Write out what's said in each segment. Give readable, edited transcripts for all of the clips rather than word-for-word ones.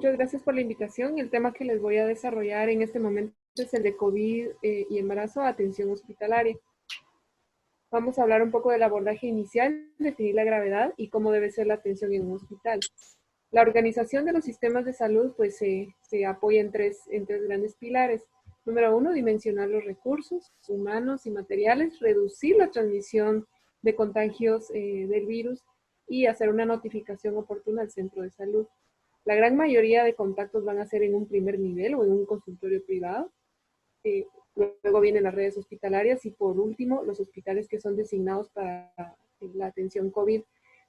muchas gracias por la invitación. El tema que les voy a desarrollar en este momento es el de COVID y embarazo, atención hospitalaria. Vamos a hablar un poco del abordaje inicial, definir la gravedad y cómo debe ser la atención en un hospital. La organización de los sistemas de salud pues se apoya en tres grandes pilares. Número uno, dimensionar los recursos humanos y materiales, reducir la transmisión de contagios del virus y hacer una notificación oportuna al centro de salud. La gran mayoría de contactos van a ser en un primer nivel o en un consultorio privado. Luego vienen las redes hospitalarias y por último los hospitales que son designados para la atención COVID.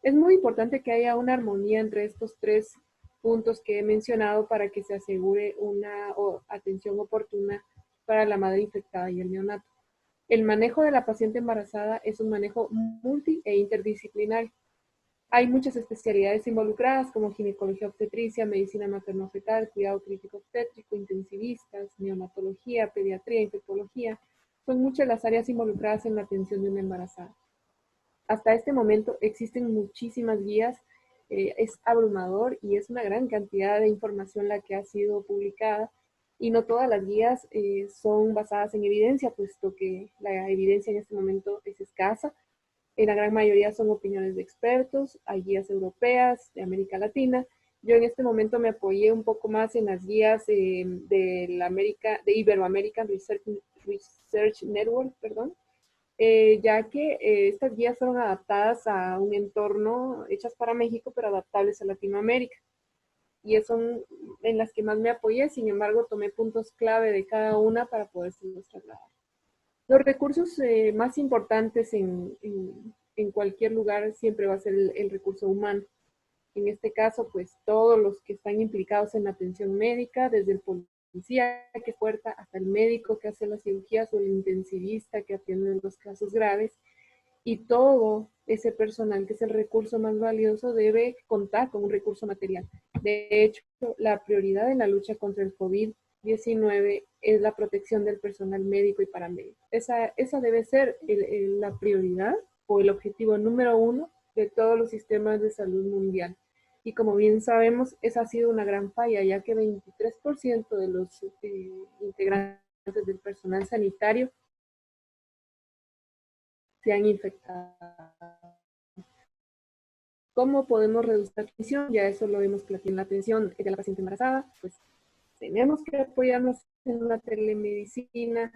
Es muy importante que haya una armonía entre estos tres puntos que he mencionado para que se asegure una atención oportuna para la madre infectada y el neonato. El manejo de la paciente embarazada es un manejo multi e interdisciplinario. Hay muchas especialidades involucradas como ginecología obstetricia, medicina materno-fetal, cuidado crítico obstétrico, intensivistas, neonatología, pediatría, infectología. Son muchas las áreas involucradas en la atención de una embarazada. Hasta este momento existen muchísimas guías, es abrumador y es una gran cantidad de información la que ha sido publicada y no todas las guías son basadas en evidencia, puesto que la evidencia en este momento es escasa. En la gran mayoría son opiniones de expertos, hay guías europeas, de América Latina. Yo en este momento me apoyé un poco más en las guías de Iberoamerican Research Network, ya que estas guías fueron adaptadas a un entorno, hechas para México, pero adaptables a Latinoamérica. Y son en las que más me apoyé, sin embargo, tomé puntos clave de cada una para poder trasladar. Los recursos más importantes en cualquier lugar siempre va a ser el recurso humano. En este caso, pues todos los que están implicados en la atención médica, desde el policía que puerta hasta el médico que hace las cirugías o el intensivista que atiende los casos graves, y todo ese personal que es el recurso más valioso debe contar con un recurso material. De hecho, la prioridad en la lucha contra el COVID-19 es la protección del personal médico y paramédico. Esa debe ser la prioridad o el objetivo número uno de todos los sistemas de salud mundial. Y como bien sabemos, esa ha sido una gran falla, ya que 23% de los integrantes del personal sanitario se han infectado. ¿Cómo podemos reducir la transmisión? Ya eso lo hemos platicado en la atención de la paciente embarazada. Pues tenemos que apoyarnos en la telemedicina,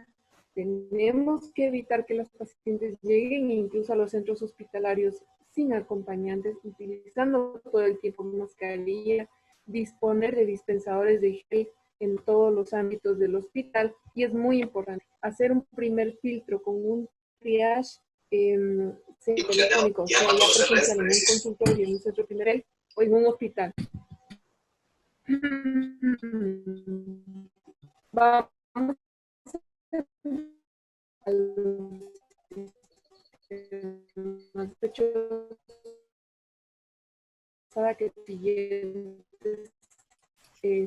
tenemos que evitar que los pacientes lleguen incluso a los centros hospitalarios sin acompañantes, utilizando todo el tiempo mascarilla, disponer de dispensadores de gel en todos los ámbitos del hospital, y es muy importante hacer un primer filtro con un triage telefónico, sea ya presencial en un consultorio, en un centro primario o en un hospital. Vamos a que siguientes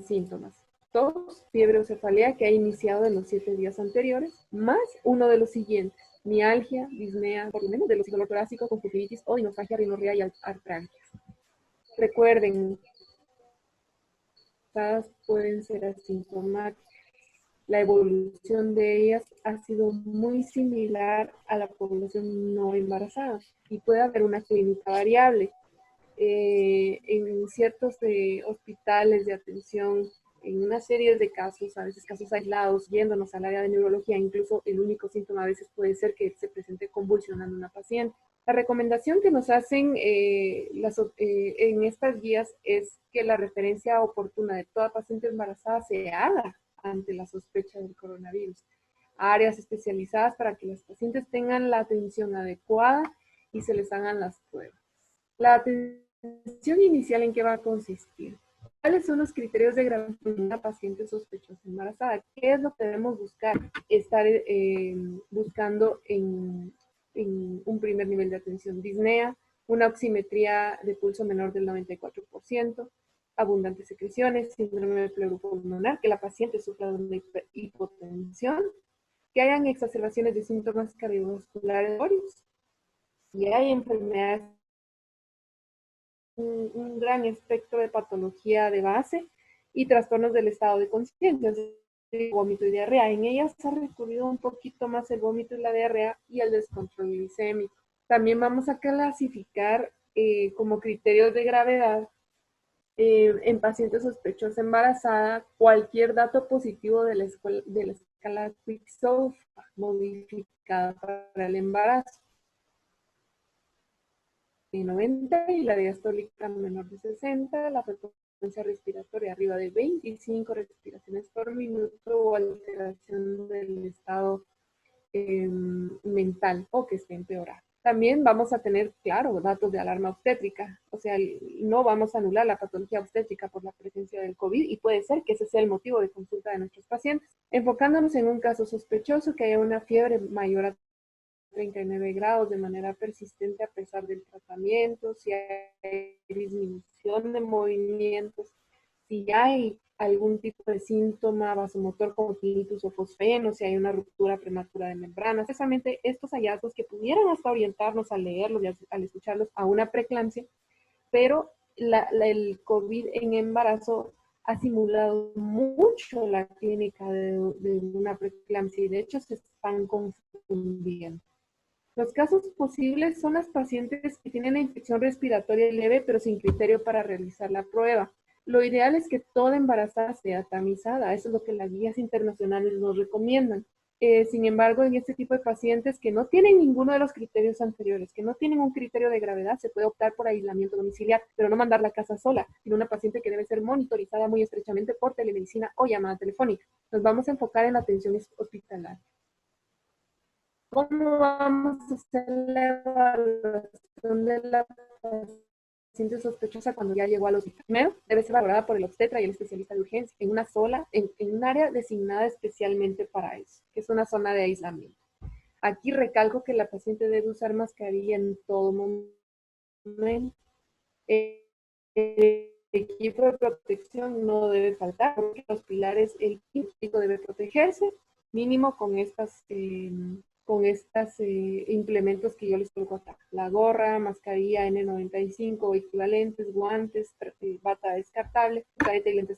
síntomas. Tos, fiebre o cefalea que ha iniciado en los 7 días anteriores, más uno de los siguientes: mialgia, disnea, por lo menos de los dolor torácico, conjuntivitis o hemorragia, rinorrea y artralgias. Recuerden, estas pueden ser asintomáticas. La evolución de ellas ha sido muy similar a la población no embarazada y puede haber una clínica variable. En ciertos hospitales de atención, en una serie de casos, a veces casos aislados, yéndonos al área de neurología, incluso el único síntoma a veces puede ser que se presente convulsionando una paciente. La recomendación que nos hacen en estas guías es que la referencia oportuna de toda paciente embarazada se haga ante la sospecha del coronavirus. Áreas especializadas para que las pacientes tengan la atención adecuada y se les hagan las pruebas. La atención inicial, ¿en qué va a consistir? ¿Cuáles son los criterios de gravedad de una paciente sospechosa embarazada? ¿Qué es lo que debemos buscar? Estar buscando en un primer nivel de atención: disnea, una oximetría de pulso menor del 94%, abundantes secreciones, síndrome pleuropulmonar, que la paciente sufra de una hipotensión, que hayan exacerbaciones de síntomas cardiovasculares, y hay enfermedades, un gran espectro de patología de base, y trastornos del estado de conciencia, vómito y diarrea. En ellas se ha recurrido un poquito más el vómito y la diarrea y el descontrol glicémico. También vamos a clasificar como criterios de gravedad en pacientes sospechosos embarazada cualquier dato positivo de la escala Quick-South modificada para el embarazo de 90 y la diastólica menor de 60, la frecuencia respiratoria arriba de 25 respiraciones por minuto o alteración del estado mental o que esté empeorado. También vamos a tener, claro, datos de alarma obstétrica, o sea, no vamos a anular la patología obstétrica por la presencia del COVID y puede ser que ese sea el motivo de consulta de nuestros pacientes. Enfocándonos en un caso sospechoso que haya una fiebre mayor a 39 grados de manera persistente a pesar del tratamiento, si hay disminución de movimientos, si hay algún tipo de síntoma vasomotor como tinnitus o fosfeno, si hay una ruptura prematura de membranas. Precisamente estos hallazgos que pudieran hasta orientarnos al leerlos y al escucharlos a una preeclampsia, pero el COVID en embarazo ha simulado mucho la clínica de una preeclampsia y de hecho se están confundiendo. Los casos posibles son las pacientes que tienen una infección respiratoria leve pero sin criterio para realizar la prueba. Lo ideal es que toda embarazada sea tamizada, eso es lo que las guías internacionales nos recomiendan. Sin embargo, en este tipo de pacientes que no tienen ninguno de los criterios anteriores, que no tienen un criterio de gravedad, se puede optar por aislamiento domiciliar, pero no mandarla a casa sola, sino una paciente que debe ser monitorizada muy estrechamente por telemedicina o llamada telefónica. Nos vamos a enfocar en la atención hospitalaria. ¿Cómo vamos a hacer la evaluación de la paciente sospechosa cuando ya llegó al hospital? Primero, debe ser valorada por el obstetra y el especialista de urgencia en una sola, en un área designada especialmente para eso, que es una zona de aislamiento. Aquí recalco que la paciente debe usar mascarilla en todo momento. El equipo de protección no debe faltar, porque los pilares, el equipo debe protegerse, mínimo con estas implementos que yo les coloco acá. La gorra, mascarilla N95 o equivalentes, guantes, bata descartable, careta y lentes.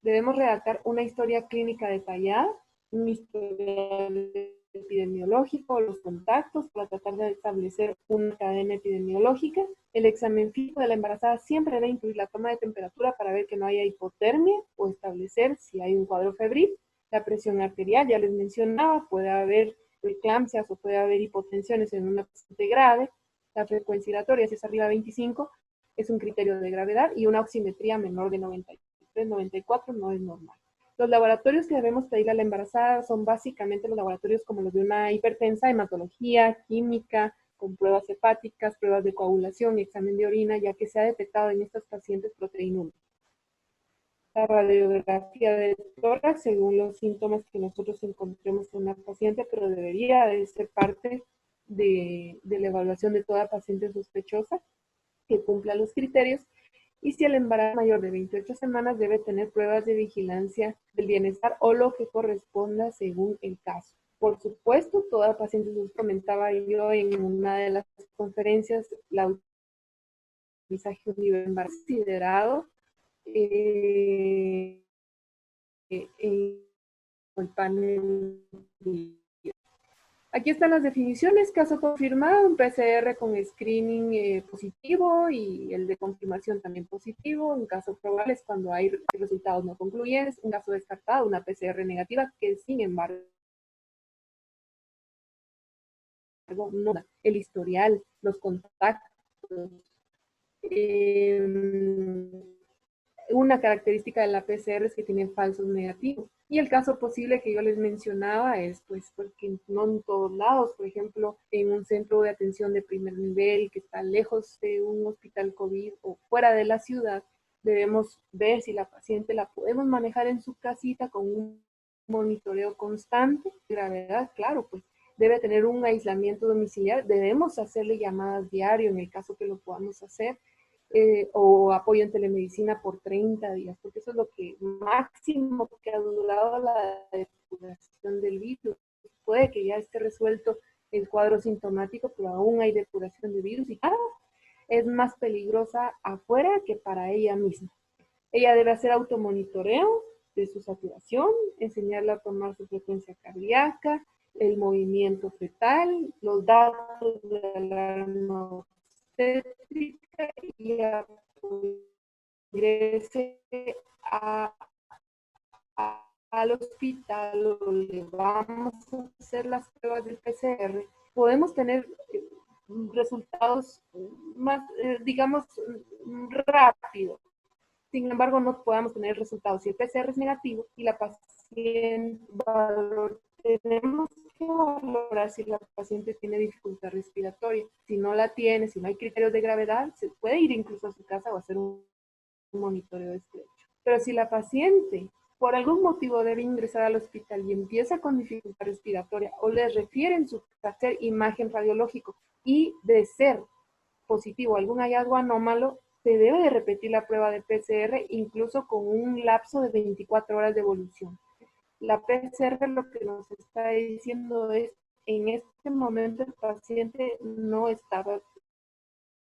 Debemos redactar una historia clínica detallada, un historial epidemiológico, los contactos para tratar de establecer una cadena epidemiológica. El examen físico de la embarazada siempre debe incluir la toma de temperatura para ver que no haya hipotermia o establecer si hay un cuadro febril. La presión arterial, ya les mencionaba, puede haber preeclampsias o puede haber hipotensiones en una paciente grave. La frecuencia giratoria, si es arriba de 25, es un criterio de gravedad y una oximetría menor de 93, 94 no es normal. Los laboratorios que debemos pedirle a la embarazada son básicamente los laboratorios como los de una hipertensa, hematología, química, con pruebas hepáticas, pruebas de coagulación y examen de orina, ya que se ha detectado en estas pacientes proteinúrica. La radiografía de tórax según los síntomas que nosotros encontremos en una paciente, pero debería de ser parte de la evaluación de toda paciente sospechosa que cumpla los criterios. Y si el embarazo es mayor de 28 semanas, debe tener pruebas de vigilancia del bienestar o lo que corresponda según el caso. Por supuesto, toda paciente, les comentaba yo en una de las conferencias, la utilizaje de un nivel embarazo considerado en el panel. Aquí están las definiciones: caso confirmado, un PCR con screening positivo y el de confirmación también positivo. Un caso probable es cuando hay resultados no concluyentes. Un caso descartado, una PCR negativa, que sin embargo no da el historial, los contactos. Una característica de la PCR es que tienen falsos negativos. Y el caso posible que yo les mencionaba es, pues, porque no en todos lados, por ejemplo, en un centro de atención de primer nivel que está lejos de un hospital COVID o fuera de la ciudad, debemos ver si la paciente la podemos manejar en su casita con un monitoreo constante. Gravedad, claro, pues debe tener un aislamiento domiciliar. Debemos hacerle llamadas diario en el caso que lo podamos hacer. O apoyo en telemedicina por 30 días, porque eso es lo que máximo que ha durado la depuración del virus. Puede que ya esté resuelto el cuadro sintomático, pero aún hay depuración de virus y es más peligrosa afuera que para ella misma. Ella debe hacer automonitoreo de su saturación, enseñarle a tomar su frecuencia cardíaca, el movimiento fetal, los datos de alarma obstétrica y ingrese a, al hospital o le vamos a hacer las pruebas del PCR, podemos tener resultados más, digamos, rápidos. Sin embargo, no podamos tener resultados. Si el PCR es negativo y la paciente tenemos que valorar si la paciente tiene dificultad respiratoria. Si no la tiene, si no hay criterios de gravedad, se puede ir incluso a su casa o hacer un monitoreo estrecho. Pero si la paciente por algún motivo debe ingresar al hospital y empieza con dificultad respiratoria o le refieren su hacer imagen radiológico y de ser positivo algún hallazgo anómalo, se debe de repetir la prueba de PCR incluso con un lapso de 24 horas de evolución. La PCR lo que nos está diciendo es, en este momento el paciente no estaba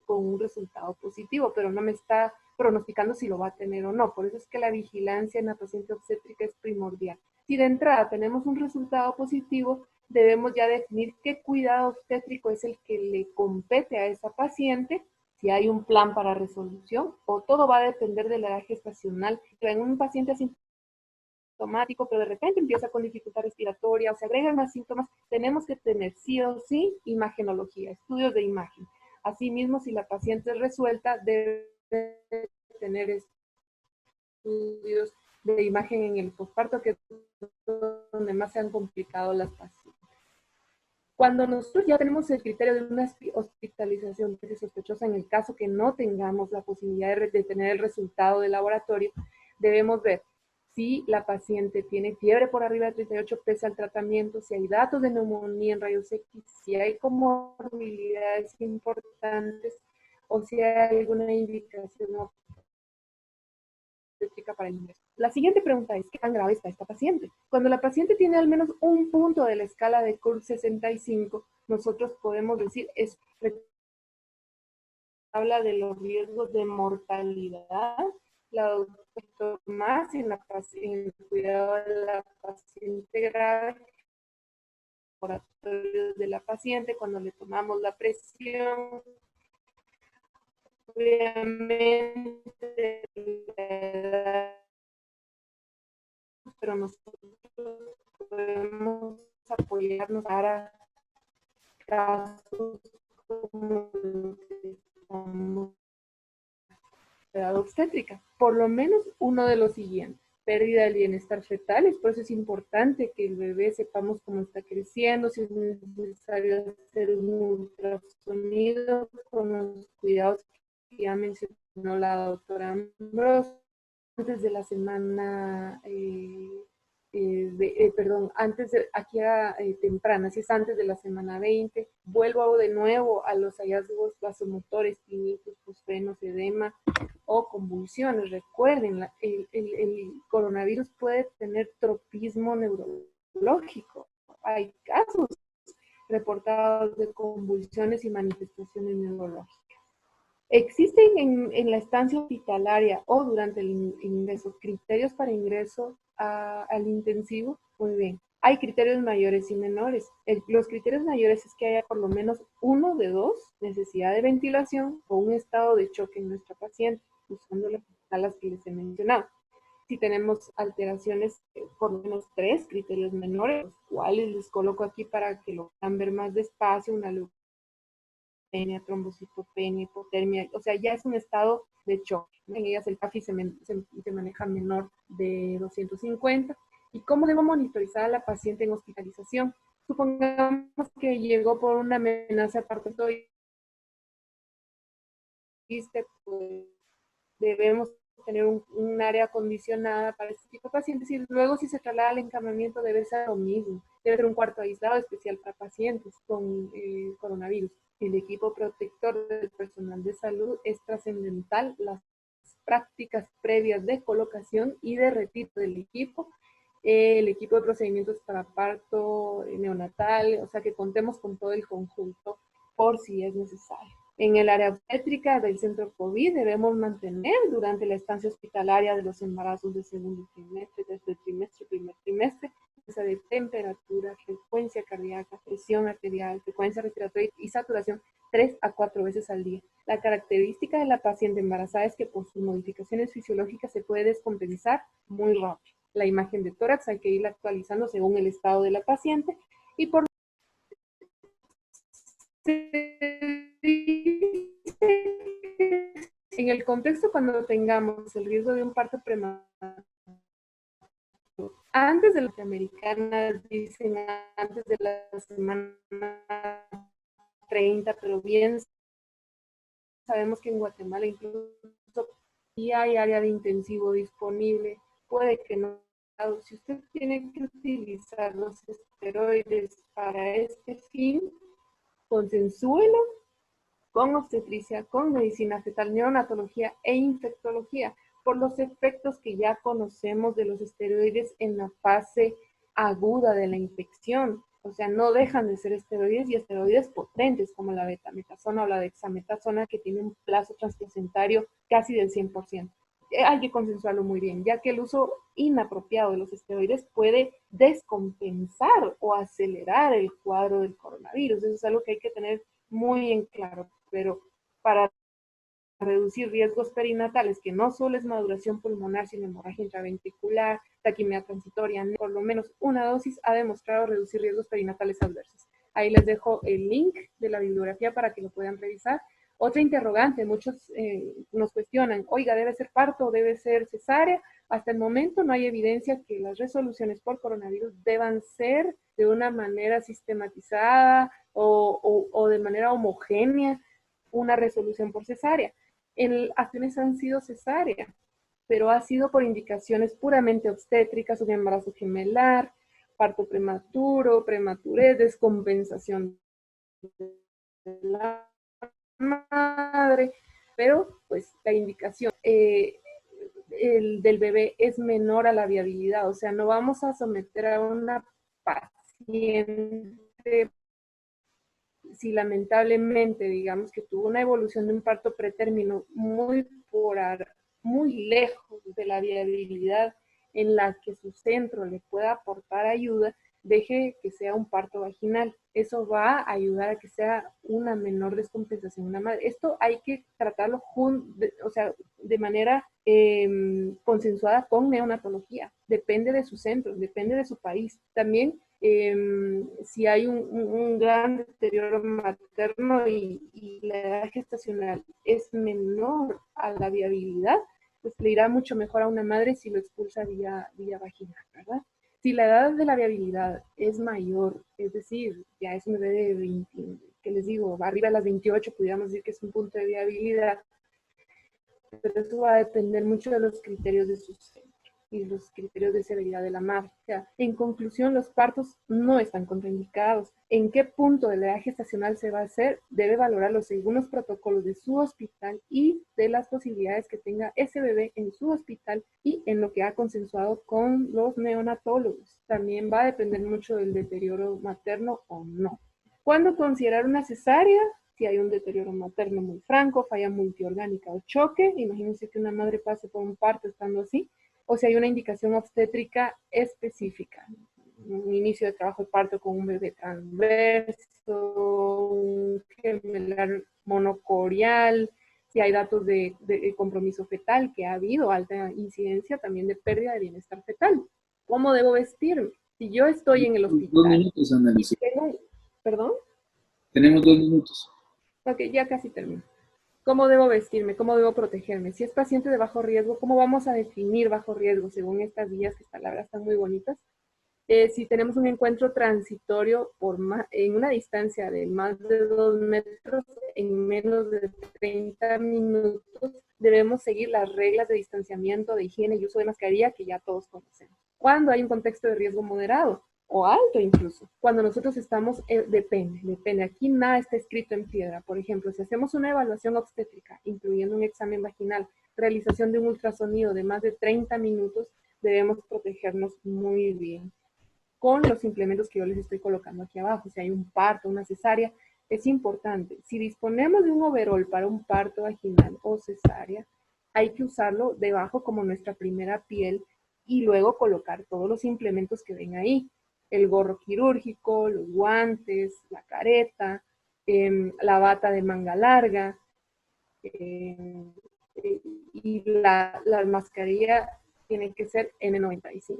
con un resultado positivo, pero no me está pronosticando si lo va a tener o no. Por eso es que la vigilancia en la paciente obstétrica es primordial. Si de entrada tenemos un resultado positivo, debemos ya definir qué cuidado obstétrico es el que le compete a esa paciente, si hay un plan para resolución, o todo va a depender de la edad gestacional. En un paciente asintomático, pero de repente empieza con dificultad respiratoria o se agregan más síntomas, tenemos que tener sí o sí imagenología, estudios de imagen. Asimismo, si la paciente es resuelta, debe tener estudios de imagen en el posparto, que es donde más se han complicado las pacientes. Cuando nosotros ya tenemos el criterio de una hospitalización sospechosa, en el caso que no tengamos la posibilidad de tener el resultado del laboratorio, debemos ver si la paciente tiene fiebre por arriba de 38 pese al tratamiento, si hay datos de neumonía en rayos X, si hay comorbilidades importantes o si hay alguna indicación obstétrica para el ingreso. La siguiente pregunta es, ¿qué tan grave está esta paciente? Cuando la paciente tiene al menos un punto de la escala de Kurz 65, nosotros podemos decir, habla de los riesgos de mortalidad. La doctora más en el cuidado de la paciente grave, de la paciente, cuando le tomamos la presión, obviamente, pero nosotros podemos apoyarnos para casos como edad obstétrica, por lo menos uno de los siguientes: pérdida del bienestar fetal, por eso es importante que el bebé sepamos cómo está creciendo, si es necesario hacer un ultrasonido con los cuidados que ya mencionó la doctora Ambrose, antes de la semana, antes de, aquí era temprana, si es antes de la semana 20, vuelvo de nuevo a los hallazgos vasomotores, tinnitus, fosfenos, edema o convulsiones. Recuerden, el coronavirus puede tener tropismo neurológico. Hay casos reportados de convulsiones y manifestaciones neurológicas. ¿Existen en la estancia hospitalaria o durante el ingreso criterios para ingreso al intensivo? Muy bien. Hay criterios mayores y menores. Los criterios mayores es que haya por lo menos uno de dos: necesidad de ventilación o un estado de choque en nuestra paciente, usando las escalas que les he mencionado. Si tenemos alteraciones, por lo menos tres criterios menores, los cuales les coloco aquí para que lo puedan ver más despacio: una leucopenia, trombocitopenia, hipotermia, o sea, ya es un estado de choque. En ellas el CAFI se maneja menor de 250. ¿Y cómo debo monitorizar a la paciente en hospitalización? Supongamos que llegó por una amenaza parto y pues debemos tener un área acondicionada para este tipo de pacientes, y luego si se traslada al encamamiento debe ser lo mismo. Debe ser un cuarto aislado especial para pacientes con coronavirus. El equipo protector del personal de salud es trascendental. Las prácticas previas de colocación y de retiro del equipo, el equipo de procedimientos para parto neonatal, o sea, que contemos con todo el conjunto por si es necesario. En el área obstétrica del centro COVID debemos mantener durante la estancia hospitalaria de los embarazos de segundo trimestre, tercer trimestre, primer trimestre, de temperatura, frecuencia cardíaca, presión arterial, frecuencia respiratoria y saturación 3 a 4 veces al día. La característica de la paciente embarazada es que por sus modificaciones fisiológicas se puede descompensar muy rápido. La imagen de tórax hay que irla actualizando según el estado de la paciente y por en el contexto cuando tengamos el riesgo de un parto prematuro, antes de la americana, dicen antes de la semana 30, pero bien sabemos que en Guatemala incluso si hay área de intensivo disponible, puede que no. Si usted tiene que utilizar los esteroides para este fin, consensúelo con obstetricia, con medicina fetal, neonatología e infectología, por los efectos que ya conocemos de los esteroides en la fase aguda de la infección. O sea, no dejan de ser esteroides y esteroides potentes como la betametasona o la dexametasona que tiene un plazo transplacentario casi del 100%. Hay que consensuarlo muy bien, ya que el uso inapropiado de los esteroides puede descompensar o acelerar el cuadro del coronavirus. Eso es algo que hay que tener muy en claro, pero para reducir riesgos perinatales, que no solo es maduración pulmonar, sino hemorragia intraventricular, taquimia transitoria, por lo menos una dosis ha demostrado reducir riesgos perinatales adversos. Ahí les dejo el link de la bibliografía para que lo puedan revisar. Otra interrogante, muchos nos cuestionan, oiga, ¿debe ser parto o debe ser cesárea? Hasta el momento no hay evidencia que las resoluciones por coronavirus deban ser de una manera sistematizada o de manera homogénea una resolución por cesárea. Las han sido cesárea, pero ha sido por indicaciones puramente obstétricas, un embarazo gemelar, parto prematuro, prematurez, descompensación de la madre, pero pues la indicación del bebé es menor a la viabilidad, o sea, no vamos a someter a una paciente si lamentablemente, digamos, que tuvo una evolución de un parto pretérmino muy lejos de la viabilidad en la que su centro le pueda aportar ayuda, deje que sea un parto vaginal. Eso va a ayudar a que sea una menor descompensación en la madre. Esto hay que tratarlo de manera consensuada con neonatología. Depende de su centro, depende de su país. También si hay un gran deterioro materno y la edad gestacional es menor a la viabilidad, pues le irá mucho mejor a una madre si lo expulsa vía vaginal, ¿verdad? Si la edad de la viabilidad es mayor, es decir, ya es un bebé de 20, que les digo, arriba de las 28, pudiéramos decir que es un punto de viabilidad, pero eso va a depender mucho de los criterios de su centro y los criterios de severidad de la madre. O sea, en conclusión, los partos no están contraindicados. ¿En qué punto de la edad gestacional se va a hacer? Debe valorarlo según los protocolos de su hospital y de las posibilidades que tenga ese bebé en su hospital y en lo que ha consensuado con los neonatólogos. También va a depender mucho del deterioro materno o no. ¿Cuándo considerar una cesárea? Si hay un deterioro materno muy franco, falla multiorgánica o choque, imagínense que una madre pase por un parto estando así, o si hay una indicación obstétrica específica, un inicio de trabajo de parto con un bebé transverso, un gemelar monocorial, si hay datos de compromiso fetal, que ha habido alta incidencia también de pérdida de bienestar fetal. ¿Cómo debo vestirme? Si yo estoy en el Dos hospital minutos, Annalise. y tengo, perdón, Tenemos 2 minutos. ok, ya casi termino. ¿Cómo debo vestirme? ¿Cómo debo protegerme? Si es paciente de bajo riesgo, ¿cómo vamos a definir bajo riesgo según estas guías, que la verdad están muy bonitas? Si tenemos un encuentro transitorio en una distancia de más de 2 metros, en menos de 30 minutos, debemos seguir las reglas de distanciamiento, de higiene y uso de mascarilla que ya todos conocemos. Cuando hay un contexto de riesgo moderado o alto incluso, cuando nosotros estamos, depende. Aquí nada está escrito en piedra. Por ejemplo, si hacemos una evaluación obstétrica, incluyendo un examen vaginal, realización de un ultrasonido de más de 30 minutos, debemos protegernos muy bien con los implementos que yo les estoy colocando aquí abajo. Si hay un parto, una cesárea, es importante. Si disponemos de un overol para un parto vaginal o cesárea, hay que usarlo debajo como nuestra primera piel y luego colocar todos los implementos que ven ahí. El gorro quirúrgico, los guantes, la careta, la bata de manga larga, y la mascarilla tiene que ser N95.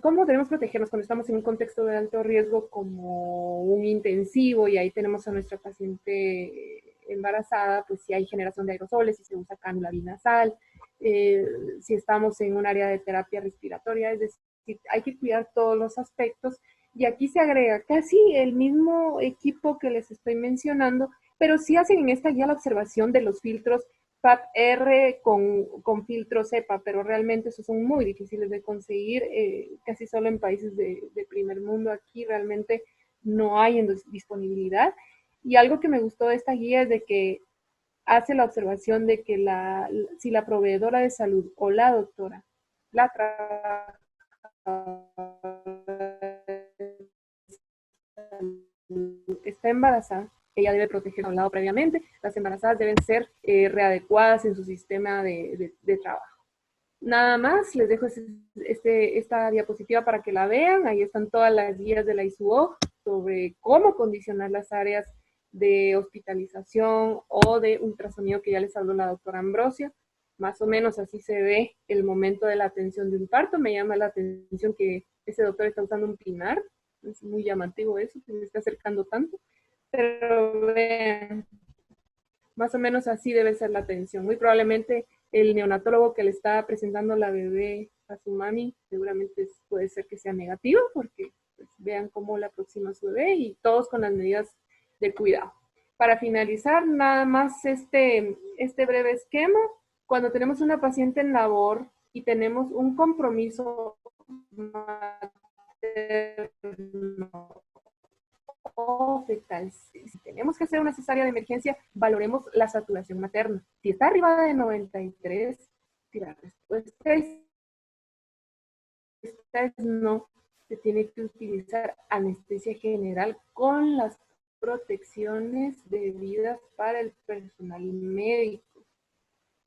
¿Cómo debemos protegernos cuando estamos en un contexto de alto riesgo como un intensivo y ahí tenemos a nuestra paciente embarazada? Pues si hay generación de aerosoles, si se usa cánula binasal, si estamos en un área de terapia respiratoria, es decir, hay que cuidar todos los aspectos. Y aquí se agrega casi el mismo equipo que les estoy mencionando, pero sí hacen en esta guía la observación de los filtros FAP-R con filtro CEPA, pero realmente esos son muy difíciles de conseguir, casi solo en países de primer mundo. Aquí realmente no hay en disponibilidad. Y algo que me gustó de esta guía es de que hace la observación de que si la proveedora de salud o la doctora, la está embarazada, ella debe proteger a un lado previamente. Las embarazadas deben ser readecuadas en su sistema de trabajo. Nada más, les dejo esta diapositiva para que la vean. Ahí están todas las guías de la ISUO sobre cómo condicionar las áreas de hospitalización o de ultrasonido que ya les habló la doctora Ambrosio. Más o menos así se ve el momento de la atención de un parto. Me llama la atención que ese doctor está usando un pinar. Es muy llamativo eso, que me está acercando tanto. Pero vean, más o menos así debe ser la atención. Muy probablemente el neonatólogo que le está presentando la bebé a su mami, seguramente puede ser que sea negativo, porque pues, vean cómo la aproxima su bebé y todos con las medidas de cuidado. Para finalizar, nada más este breve esquema. Cuando tenemos una paciente en labor y tenemos un compromiso materno o fetal, si tenemos que hacer una cesárea de emergencia, valoremos la saturación materna. Si está arriba de 93, si la respuesta es no, se tiene que utilizar anestesia general con las protecciones debidas para el personal médico.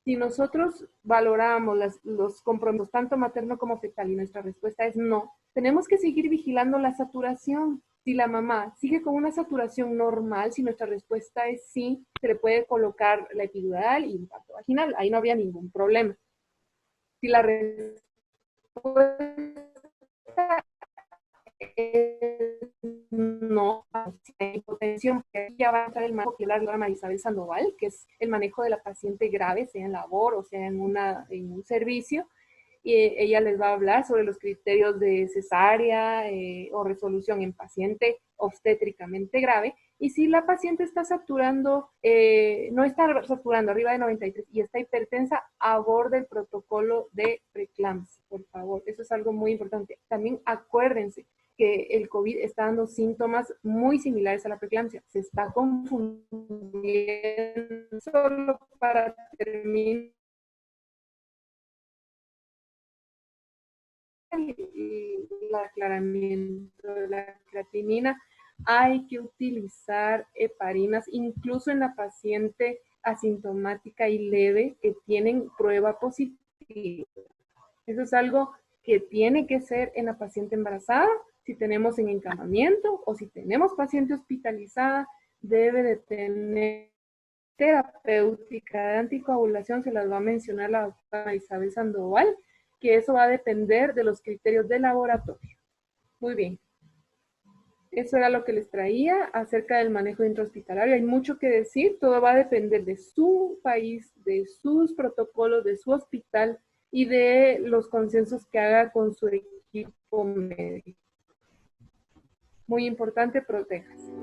Si nosotros valoramos los compromisos tanto materno como fetal y nuestra respuesta es no, tenemos que seguir vigilando la saturación. Si la mamá sigue con una saturación normal, si nuestra respuesta es sí, se le puede colocar la epidural y un parto vaginal. Ahí no habría ningún problema. Si la respuesta no, hipotensión, que ya va a entrar el manejo que habla María Isabel Sandoval, que es el manejo de la paciente grave, sea en labor o sea en un servicio. Y ella les va a hablar sobre los criterios de cesárea o resolución en paciente obstétricamente grave. Y si la paciente está saturando, no está saturando arriba de 93 y está hipertensa, aborde el protocolo de preeclampsia, por favor. Eso es algo muy importante. También acuérdense que el COVID está dando síntomas muy similares a la preeclampsia. Se está confundiendo. Solo para terminar, el aclaramiento de la creatinina, hay que utilizar heparinas, incluso en la paciente asintomática y leve que tienen prueba positiva. Eso es algo que tiene que ser en la paciente embarazada. Si tenemos en encamamiento o si tenemos paciente hospitalizada, debe de tener terapéutica de anticoagulación, se las va a mencionar la doctora Isabel Sandoval, que eso va a depender de los criterios de laboratorio. Muy bien. Eso era lo que les traía acerca del manejo intrahospitalario. Hay mucho que decir, todo va a depender de su país, de sus protocolos, de su hospital y de los consensos que haga con su equipo médico. Muy importante, protéjase.